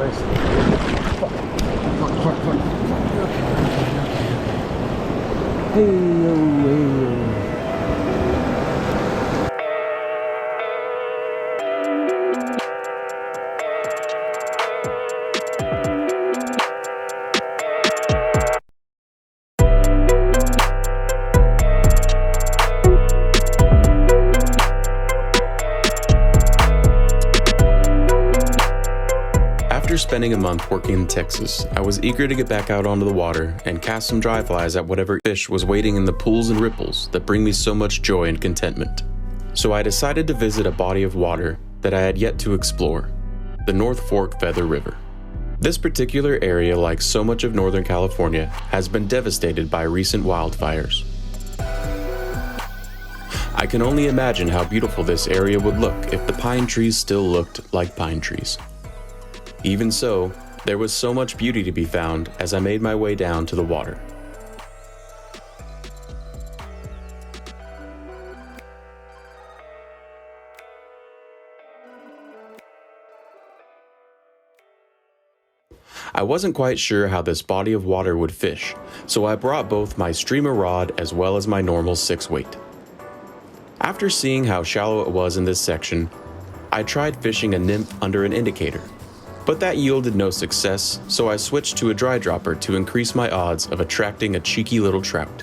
Christ. Fuck. Hey. After spending a month working in Texas, I was eager to get back out onto the water and cast some dry flies at whatever fish was waiting in the pools and ripples that bring me so much joy and contentment. So I decided to visit a body of water that I had yet to explore, the North Fork Feather River. This particular area, like so much of Northern California, has been devastated by recent wildfires. I can only imagine how beautiful this area would look if the pine trees still looked like pine trees. Even so, there was so much beauty to be found as I made my way down to the water. I wasn't quite sure how this body of water would fish, so I brought both my streamer rod as well as my normal 6-weight. After seeing how shallow it was in this section, I tried fishing a nymph under an indicator. But that yielded no success, so I switched to a dry dropper to increase my odds of attracting a cheeky little trout.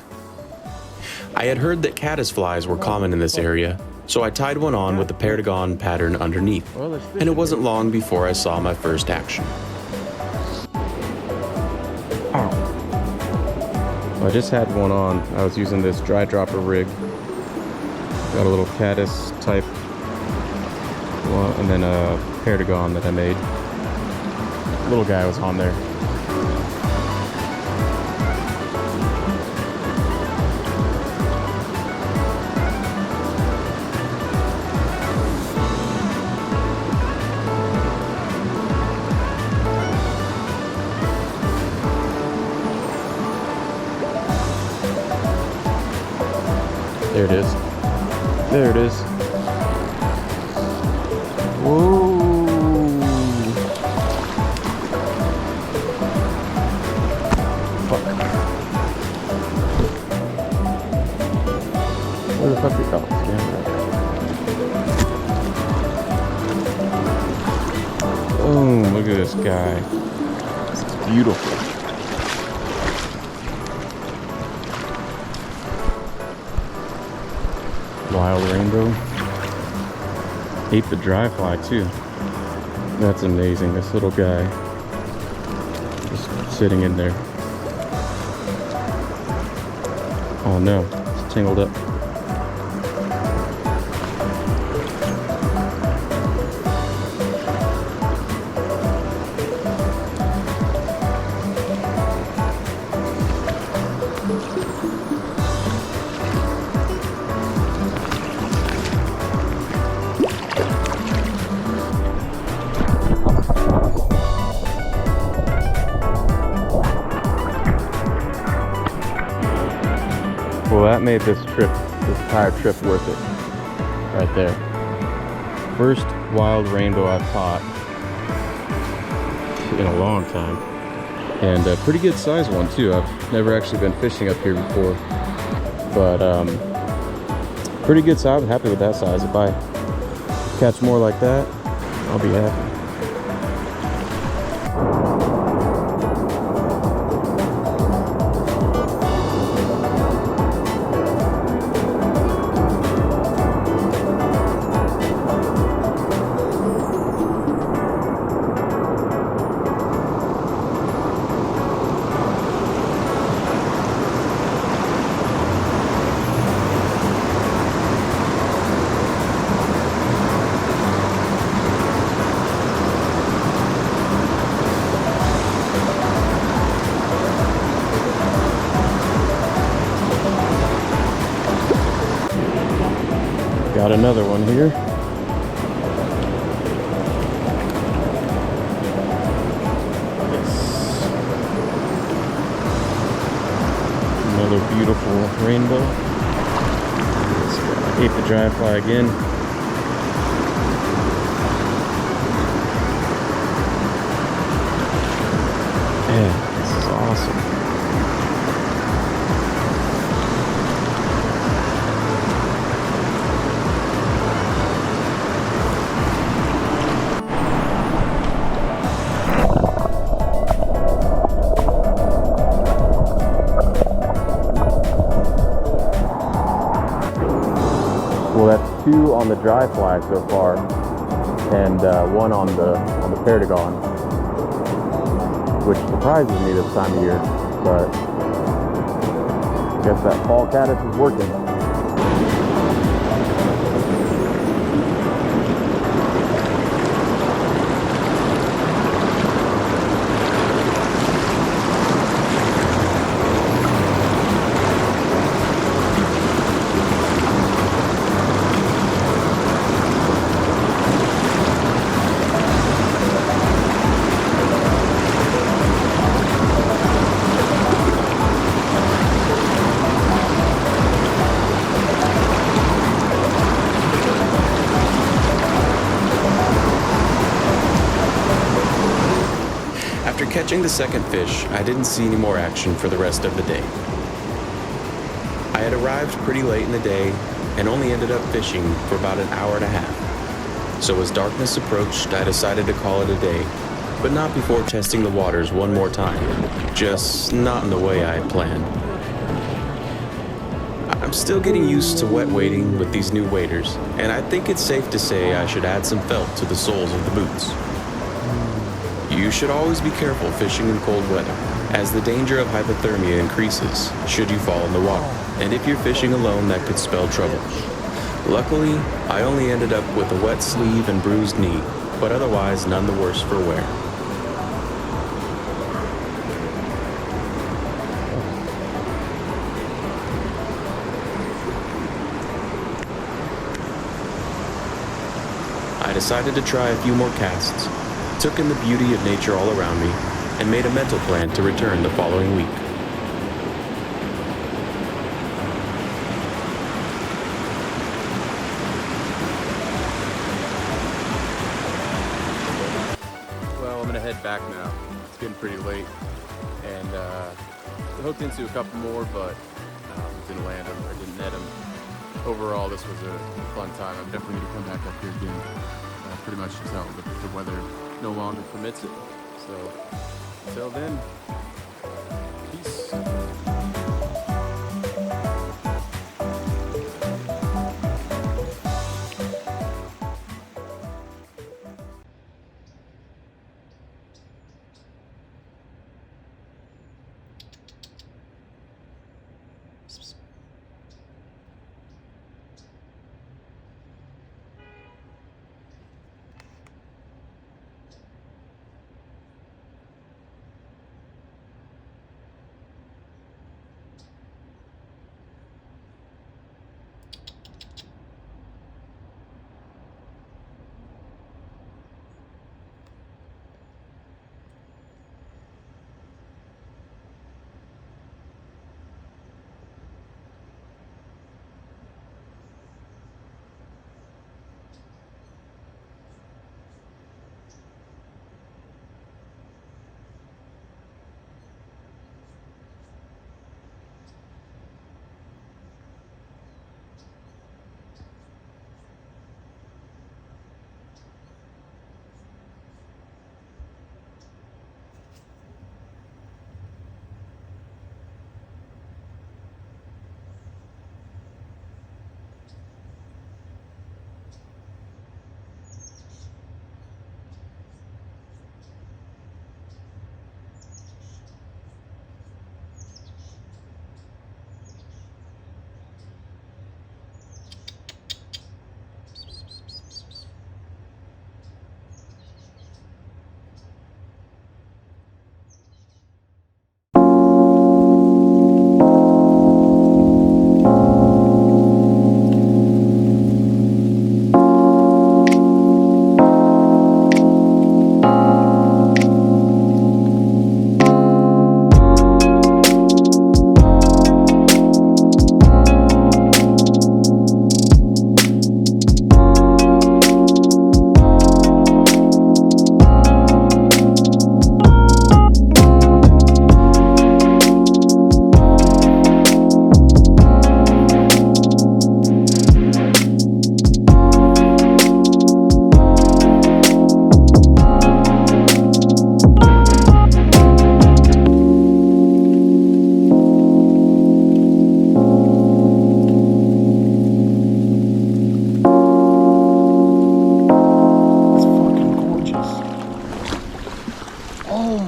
I had heard that caddisflies were common in this area, so I tied one on with the pentagon pattern underneath, and it wasn't long before I saw my first action. I just had one on. I was using this dry dropper rig. Got a little caddis type one, and then a pentagon that I made. Little guy was on there. There it is. There it is. Whoa. Where the fuck is it? Oh, damn. Oh, look at this guy. This is beautiful. Wild rainbow. Ate the dry fly too. That's amazing. This little guy just sitting in there. Oh no, it's tangled up. Well, that made this entire trip worth it, right there. First wild rainbow I've caught in a long time, and a pretty good sized one too. I've never actually been fishing up here before, but pretty good size. I'm happy with that size. If I catch more like that, I'll be happy. Got another one here. Yes. Another beautiful rainbow. I ate the dry fly again. 2 on the dry fly so far, and 1 on the perdigon, which surprises me this time of year. But I guess that fall caddis is working. After catching the second fish, I didn't see any more action for the rest of the day. I had arrived pretty late in the day and only ended up fishing for about an hour and a half. So as darkness approached, I decided to call it a day, but not before testing the waters one more time, just not in the way I had planned. I'm still getting used to wet wading with these new waders, and I think it's safe to say I should add some felt to the soles of the boots. You should always be careful fishing in cold weather, as the danger of hypothermia increases should you fall in the water, and if you're fishing alone, that could spell trouble. Luckily, I only ended up with a wet sleeve and bruised knee, but otherwise none the worse for wear. I decided to try a few more casts, took in the beauty of nature all around me, and made a mental plan to return the following week. Well, I'm gonna head back now. It's getting pretty late, and I hooked into a couple more, but didn't land them or didn't net them. Overall, this was a fun time. I'm definitely gonna come back up here again. Pretty much until the weather no longer permits it. So, until then, peace.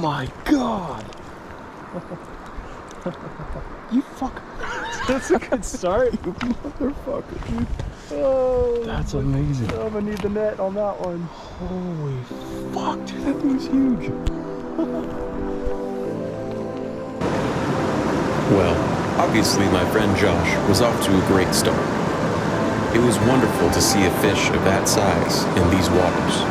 my god! You fuck. That's a good start. You motherfucker, dude. Oh, That's amazing. I'm gonna need the net on that one. Holy fuck, dude, that thing's huge. Well, obviously my friend Josh was off to a great start. It was wonderful to see a fish of that size in these waters.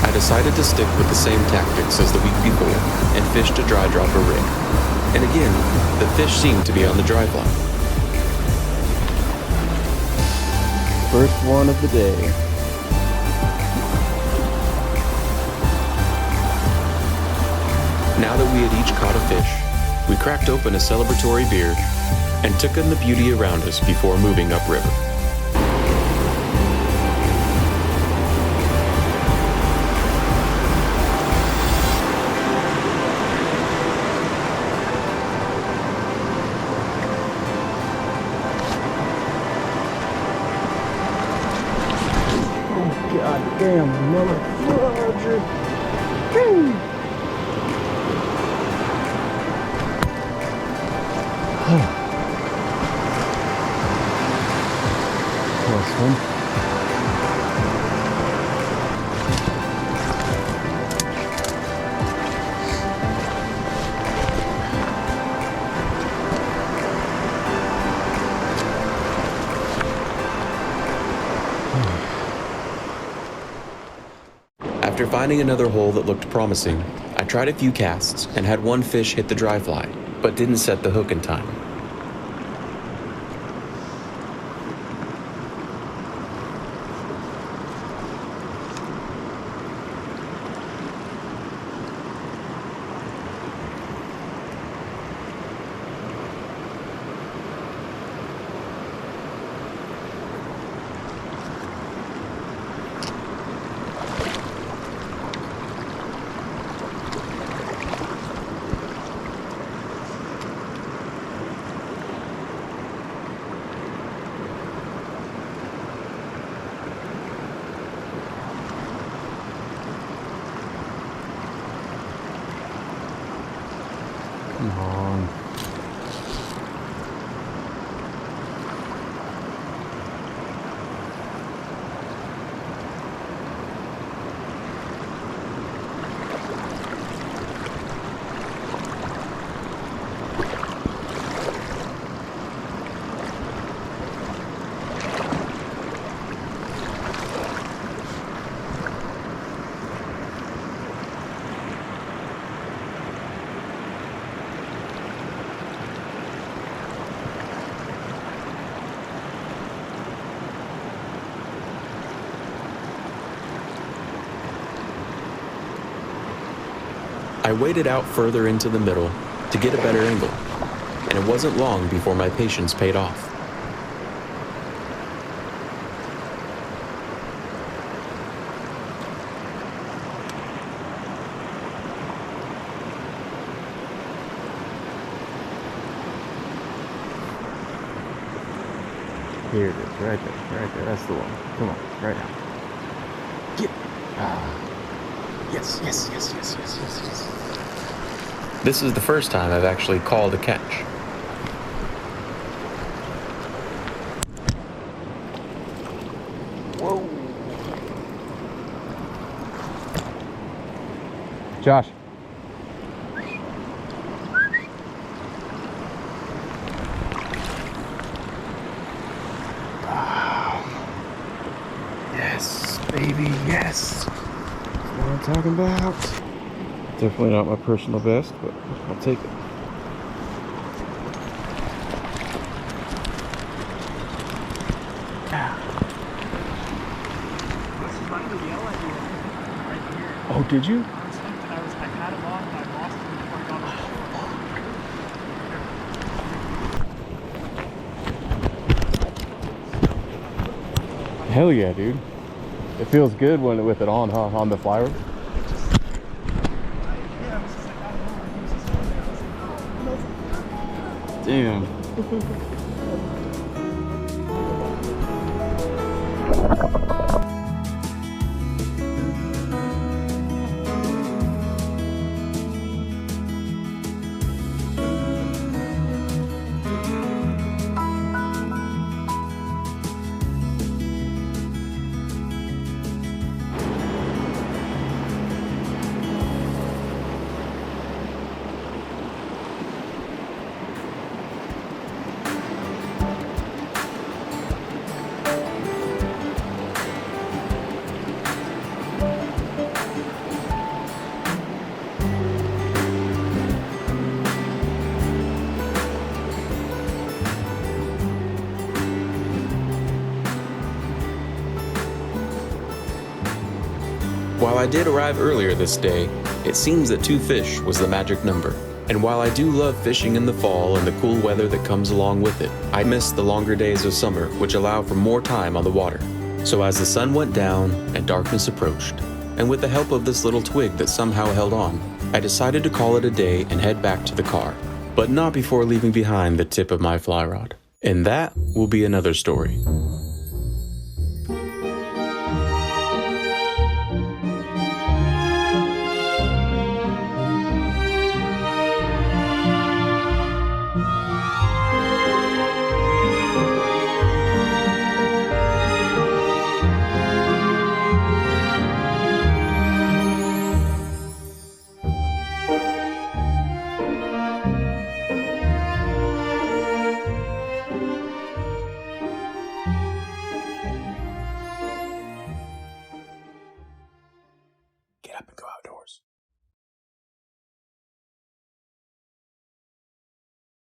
I decided to stick with the same tactics as the week before and fished a dry dropper rig. And again, the fish seemed to be on the dry fly. First one of the day. Now that we had each caught a fish, we cracked open a celebratory beer and took in the beauty around us before moving upriver. God damn, motherfucker. Close one. After finding another hole that looked promising, I tried a few casts and had one fish hit the dry fly, but didn't set the hook in time. Come on. I waded out further into the middle to get a better angle, and it wasn't long before my patience paid off. Here it is, right there, right there. That's the one. Come on, right now. Get. Yes, yes, yes, yes, yes, yes, yes. This is the first time I've actually called a catch. Whoa. Josh. baby, yes. That's what I'm talking about. Definitely not my personal best, but I'll take it. Oh, did you? I had him on and I lost him before I got on. Hell yeah, dude. It feels good when with it on, huh? On the fly rod. Yeah, I was just like, I don't know. He was just on there. I was like, no. Damn. While I did arrive earlier this day, it seems that 2 fish was the magic number. And while I do love fishing in the fall and the cool weather that comes along with it, I miss the longer days of summer which allow for more time on the water. So as the sun went down and darkness approached, and with the help of this little twig that somehow held on, I decided to call it a day and head back to the car, but not before leaving behind the tip of my fly rod. And that will be another story. Get up and go